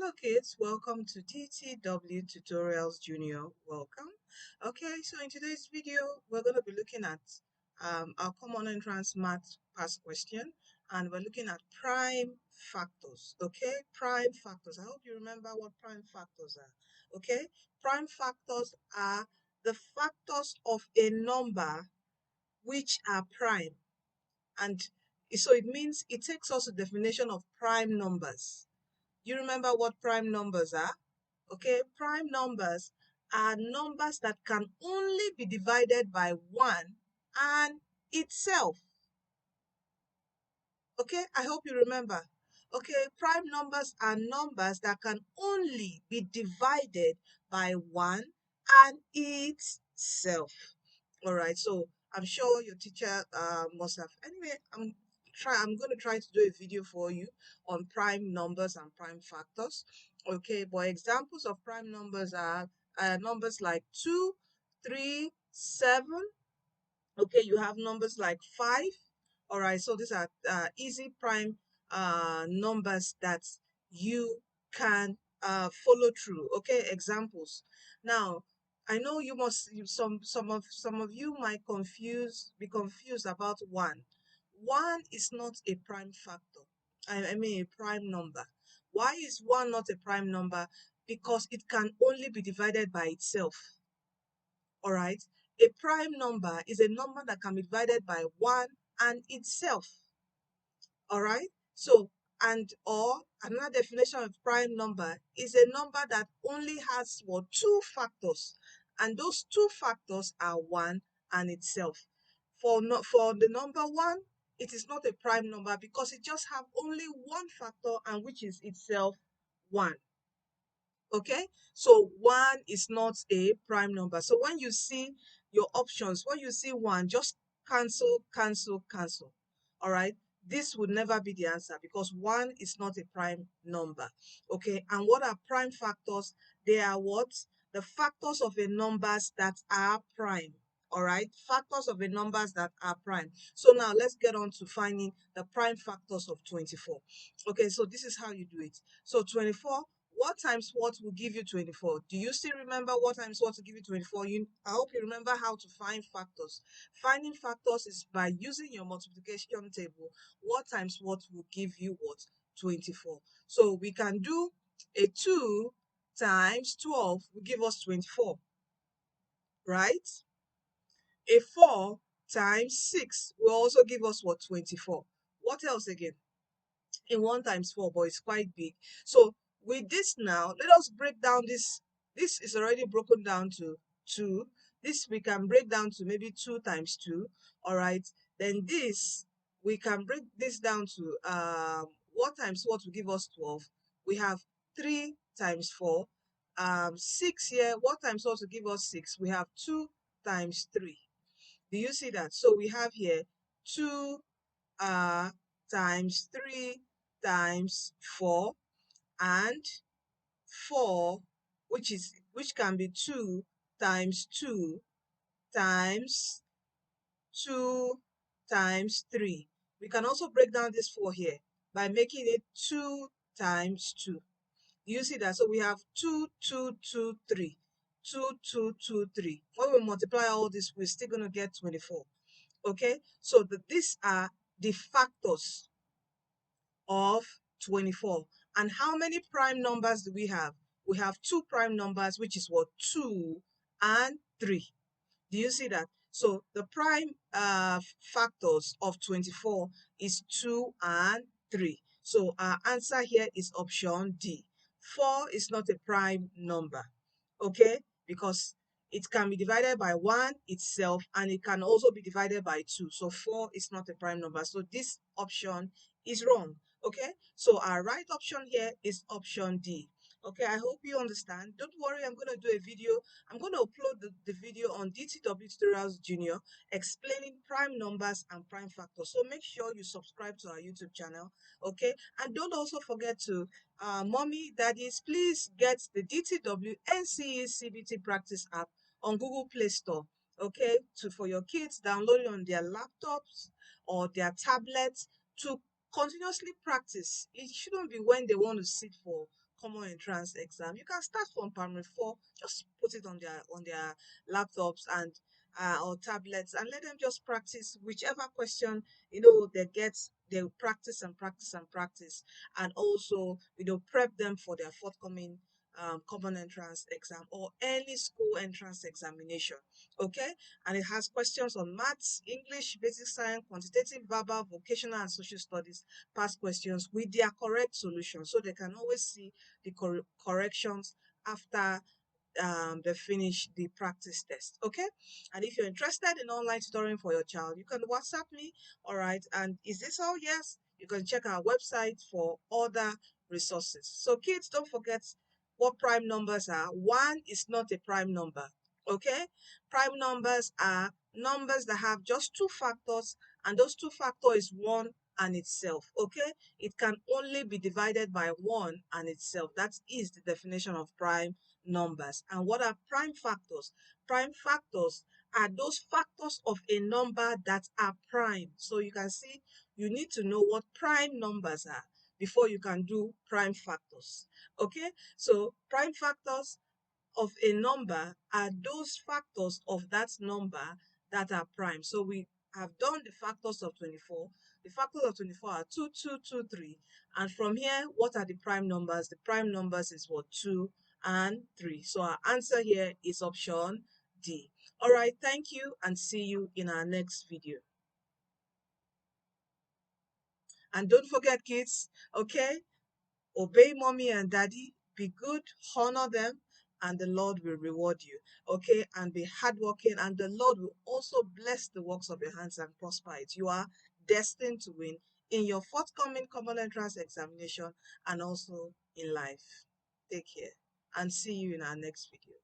Hello kids, welcome to DTW Tutorials Junior. Welcome. Okay, so in today's video, we're going to be looking at our common entrance math past question, and we're looking at prime factors. Okay, prime factors. I hope you remember what prime factors are. Okay, prime factors are the factors of a number which are prime, and so it means it takes us to the definition of prime numbers. You remember what prime numbers are? Okay, prime numbers are numbers that can only be divided by 1 and itself. Okay, I hope you remember. Okay, prime numbers are numbers that can only be divided by 1 and itself. All right, so I'm sure your teacher must have. Anyway, I'm going to try to do a video for you on prime numbers and prime factors. Okay, but examples of prime numbers are numbers like 2, 3, 7. Okay, you have numbers like 5. All right, so these are easy prime numbers that you can follow through. Okay, examples. Now, I know some of you might be confused about 1. 1 is not a prime factor. I mean a prime number. Why is 1 not a prime number? Because it can only be divided by itself. All right. A prime number is a number that can be divided by 1 and itself. All right. So, or another definition of prime number is a number that only has two factors, and those two factors are 1 and itself. For the number 1, it is not a prime number because it just have only one factor, and which is itself 1. Okay, so 1 is not a prime number. So when you see your options, when you see 1, just cancel, cancel, cancel. All right, this would never be the answer because 1 is not a prime number. Okay, and what are prime factors? They are what? The factors of a numbers that are prime. All right, factors of a numbers that are prime. So now let's get on to finding the prime factors of 24. Okay, so this is how you do it. So 24, what times what will give you 24? Do you still remember what times what will give you 24? I hope you remember how to find factors. Finding factors is by using your multiplication table. What times what will give you what? 24. So we can do a 2 times 12 will give us 24, right? A 4 times 6 will also give us what? 24. What else again? In 1 times 4, but it's quite big. So with this now, let us break down this. This is already broken down to 2. This we can break down to maybe 2 times 2. All right. Then this, we can break this down to what times what will give us 12. We have 3 times 4. 6 here. What times what will give us 6? We have 2 times 3. Do you see that? So we have here 2 times 3 times 4, and 4, which can be 2 times 2 times 2 times 3. We can also break down this 4 here by making it 2 times 2. You see that? So we have 2, 2, 2, 3. 2, 2, 2, 3. When we multiply all this, we're still going to get 24. Okay? So these are the factors of 24. And how many prime numbers do we have? We have 2 prime numbers, which is what? 2 and 3. Do you see that? So the prime factors of 24 is 2 and 3. So our answer here is option D. 4 is not a prime number, okay? Because it can be divided by 1 itself, and it can also be divided by 2. So 4 is not a prime number. So this option is wrong, okay? So our right option here is option D. Okay, I hope you understand. Don't worry, I'm going to do a video. I'm going to upload the video on DTW Tutorials Junior explaining prime numbers and prime factors. So make sure you subscribe to our YouTube channel, okay? And don't also forget to, mommy, daddies, please get the DTW NCE CBT Practice app on Google Play Store, okay? For your kids, download it on their laptops or their tablets to continuously practice. It shouldn't be when they want to sit for common entrance exam. You can start from primary 4, just put it on their laptops and or tablets, and let them just practice whichever question they get. They will practice and practice and practice, and also prep them for their forthcoming common entrance exam or any school entrance examination. Okay, and it has questions on maths, English, basic science, quantitative, verbal, vocational, and social studies past questions with their correct solutions, so they can always see the corrections after they finish the practice test. Okay, and if you're interested in online tutoring for your child, you can WhatsApp me. All right, and is this all? Yes, you can check our website for other resources. So kids, don't forget what prime numbers are. One is not a prime number. Okay, prime numbers are numbers that have just two factors, and those two factors is one and itself. Okay, it can only be divided by one and itself. That is the definition of prime numbers. And what are prime factors? Prime factors are those factors of a number that are prime. So you can see, you need to know what prime numbers are before you can do prime factors. Okay, so prime factors of a number are those factors of that number that are prime. So we have done the factors of 24. The factors of 24 are 2, 2, 2, 3. And from here, what are the prime numbers? The prime numbers is what? 2 and 3. So our answer here is option D. All right, thank you and see you in our next video. And don't forget, kids, okay? Obey mommy and daddy, be good, honor them, and the Lord will reward you. Okay, and be hardworking, and the Lord will also bless the works of your hands and prosper it. You are destined to win in your forthcoming common entrance examination and also in life. Take care and see you in our next video.